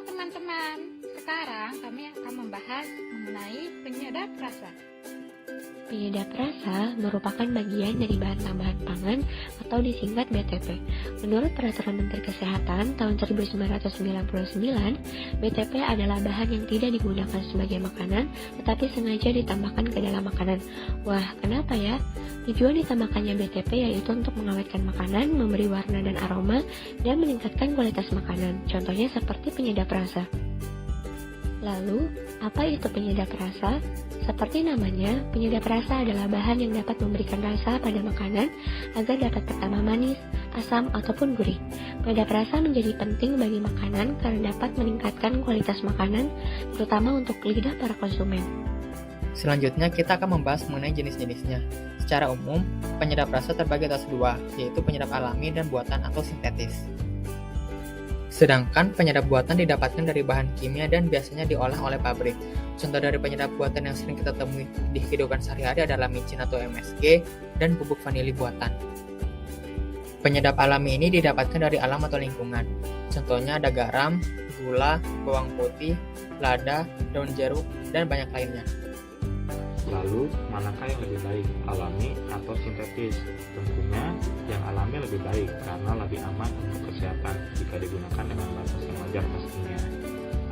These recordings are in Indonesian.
teman-teman, sekarang kami akan membahas mengenai penyedap rasa. Penyedap rasa merupakan bagian dari bahan tambahan pangan atau disingkat BTP. Menurut Peraturan Menteri Kesehatan tahun 1999, BTP adalah bahan yang tidak digunakan sebagai makanan, tetapi sengaja ditambahkan ke dalam makanan. Wah, kenapa ya? Tujuan ditambahkannya BTP yaitu untuk mengawetkan makanan, memberi warna dan aroma, dan meningkatkan kualitas makanan. Contohnya seperti penyedap rasa. Lalu, apa itu penyedap rasa? Seperti namanya, penyedap rasa adalah bahan yang dapat memberikan rasa pada makanan agar dapat pertama manis, asam, ataupun gurih. Penyedap rasa menjadi penting bagi makanan karena dapat meningkatkan kualitas makanan, terutama untuk lidah para konsumen. Selanjutnya, kita akan membahas mengenai jenis-jenisnya. Secara umum, penyedap rasa terbagi atas dua, yaitu penyedap alami dan buatan atau sintetis. Sedangkan penyedap buatan didapatkan dari bahan kimia dan biasanya diolah oleh pabrik. Contoh dari penyedap buatan yang sering kita temui di kehidupan sehari-hari adalah micin atau MSG dan bubuk vanili buatan. Penyedap alami ini didapatkan dari alam atau lingkungan. Contohnya ada garam, gula, bawang putih, lada, daun jeruk, dan banyak lainnya. Lalu, manakah yang lebih baik, alami atau sintetis? Tentunya yang alami lebih baik karena lebih aman untuk kesehatan jika digunakan dengan batas yang wajar pastinya.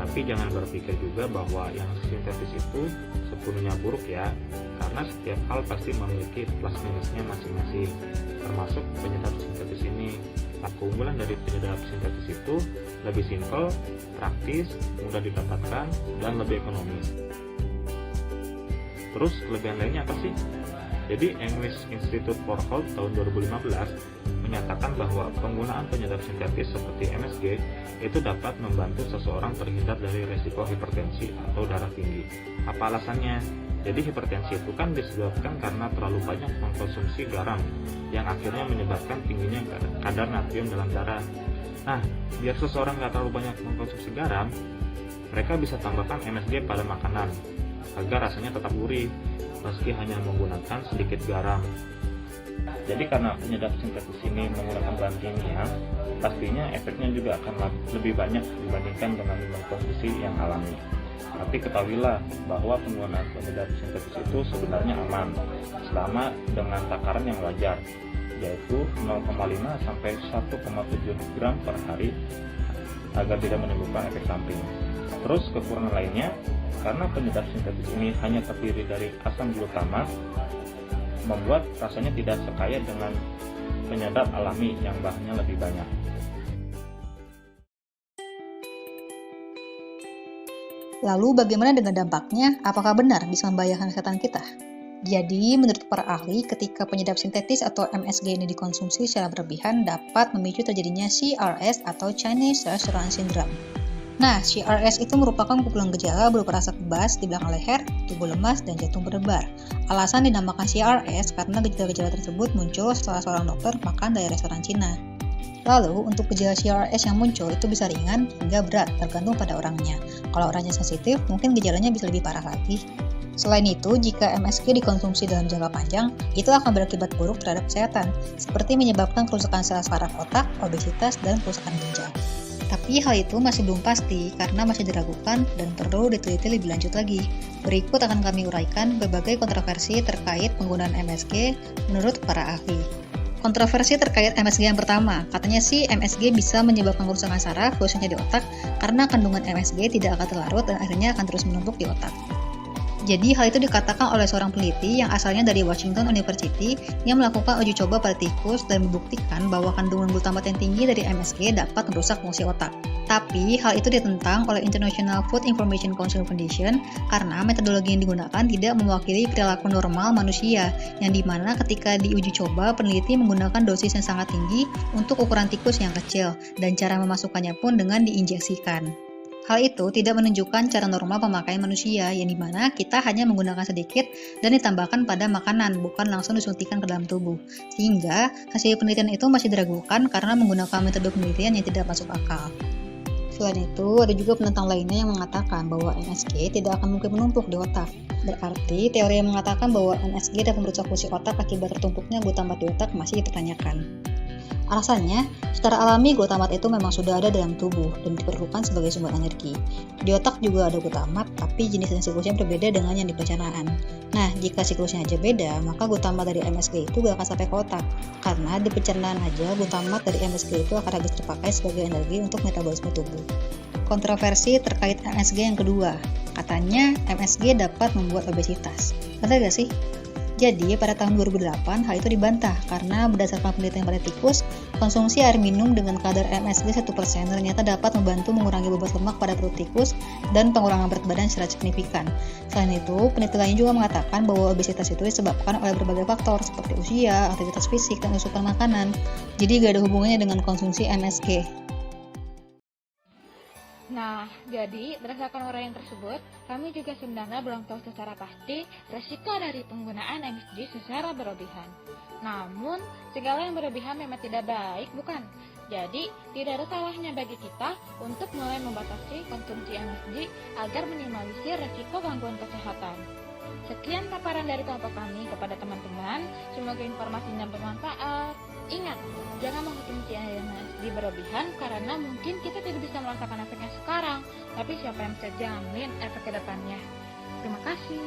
Tapi jangan berpikir juga bahwa yang sintetis itu sepenuhnya buruk ya, karena setiap hal pasti memiliki plus minusnya masing-masing, termasuk penyedap sintetis ini. Keunggulan dari penyedap sintetis itu lebih simpel, praktis, mudah didapatkan, dan lebih ekonomis. Terus kelebihan lainnya apa sih? Jadi English Institute for Health tahun 2015 menyatakan bahwa penggunaan penyedap sintetis seperti MSG itu dapat membantu seseorang terhindar dari resiko hipertensi atau darah tinggi. Apa alasannya? Jadi hipertensi itu kan disebabkan karena terlalu banyak mengkonsumsi garam yang akhirnya menyebabkan tingginya kadar natrium dalam darah. Nah, biar seseorang nggak terlalu banyak mengkonsumsi garam, mereka bisa tambahkan MSG pada makanan agar rasanya tetap gurih meski hanya menggunakan sedikit garam. Jadi karena penyedap sintetis ini menggunakan bahan kimia, pastinya efeknya juga akan lebih banyak dibandingkan dengan mengkonsumsi yang alami. Tapi ketahuilah bahwa penggunaan penyedap sintetis itu sebenarnya aman selama dengan takaran yang wajar, yaitu 0,5 sampai 1,7 gram per hari agar tidak menimbulkan efek samping. Terus kekurangan lainnya, karena penyedap sintetis ini hanya terdiri dari asam glutamat, membuat rasanya tidak sekaya dengan penyedap alami yang bahannya lebih banyak. Lalu bagaimana dengan dampaknya? Apakah benar bisa membahayakan kesehatan kita? Jadi, menurut para ahli, ketika penyedap sintetis atau MSG ini dikonsumsi secara berlebihan dapat memicu terjadinya CRS atau Chinese Restaurant Syndrome. Nah, CRS itu merupakan kumpulan gejala berupa rasa kebas di belakang leher, tubuh lemas, dan jantung berdebar. Alasan dinamakan CRS karena gejala-gejala tersebut muncul setelah seorang dokter makan dari restoran Cina. Lalu, untuk gejala CRS yang muncul itu bisa ringan hingga berat, tergantung pada orangnya. Kalau orangnya sensitif, mungkin gejalanya bisa lebih parah lagi. Selain itu, jika MSG dikonsumsi dalam jangka panjang, itu akan berakibat buruk terhadap kesehatan, seperti menyebabkan kerusakan sel saraf otak, obesitas, dan kerusakan ginjal. Tapi hal itu masih belum pasti karena masih diragukan dan perlu diteliti lebih lanjut lagi. Berikut akan kami uraikan berbagai kontroversi terkait penggunaan MSG menurut para ahli. Kontroversi terkait MSG yang pertama, katanya sih MSG bisa menyebabkan kerusakan saraf, khususnya di otak, karena kandungan MSG tidak akan terlarut dan akhirnya akan terus menumpuk di otak. Jadi hal itu dikatakan oleh seorang peneliti yang asalnya dari Washington University yang melakukan uji coba pada tikus dan membuktikan bahwa kandungan glutamat yang tinggi dari MSG dapat merusak fungsi otak. Tapi hal itu ditentang oleh International Food Information Council Foundation karena metodologi yang digunakan tidak mewakili perilaku normal manusia, yang dimana ketika diuji coba peneliti menggunakan dosis yang sangat tinggi untuk ukuran tikus yang kecil dan cara memasukkannya pun dengan diinjeksikan. Hal itu tidak menunjukkan cara normal pemakaian manusia, yang dimana kita hanya menggunakan sedikit dan ditambahkan pada makanan, bukan langsung disuntikan ke dalam tubuh. Sehingga hasil penelitian itu masih diragukan karena menggunakan metode penelitian yang tidak masuk akal. Selain itu, ada juga penentang lainnya yang mengatakan bahwa MSG tidak akan mungkin menumpuk di otak. Berarti, teori yang mengatakan bahwa MSG dapat merusak fungsi otak akibat tertumpuknya glutamat di otak masih dipertanyakan. Alasannya, secara alami glutamat itu memang sudah ada dalam tubuh dan diperlukan sebagai sumber energi. Di otak juga ada glutamat, tapi jenis dan siklusnya berbeda dengan yang di pencernaan. Nah, jika siklusnya aja beda, maka glutamat dari MSG itu gak akan sampai ke otak. Karena di pencernaan aja, glutamat dari MSG itu akan habis terpakai sebagai energi untuk metabolisme tubuh. Kontroversi terkait MSG yang kedua, katanya MSG dapat membuat obesitas. Benar gak sih? Jadi, pada tahun 2008, hal itu dibantah karena berdasarkan penelitian pada tikus, konsumsi air minum dengan kadar MSG 1% ternyata dapat membantu mengurangi bobot lemak pada perut tikus dan pengurangan berat badan secara signifikan. Selain itu, penelitian juga mengatakan bahwa obesitas itu disebabkan oleh berbagai faktor seperti usia, aktivitas fisik, dan asupan makanan. Jadi, gak ada hubungannya dengan konsumsi MSG. Nah, jadi berdasarkan uraian tersebut, kami juga sebenarnya belum tahu secara pasti resiko dari penggunaan MSG secara berlebihan. Namun, segala yang berlebihan memang tidak baik, bukan? Jadi, tidak ada salahnya bagi kita untuk mulai membatasi konsumsi MSG agar minimalisir resiko gangguan kesehatan. Sekian paparan dari kelompok kami kepada teman-teman, semoga informasinya bermanfaat. Ingat, jangan mengkonsumsi MSG berlebihan karena mungkin kita tidak bisa merasakan efeknya sekarang, tapi siapa yang bisa jamin efek ke depannya. Terima kasih.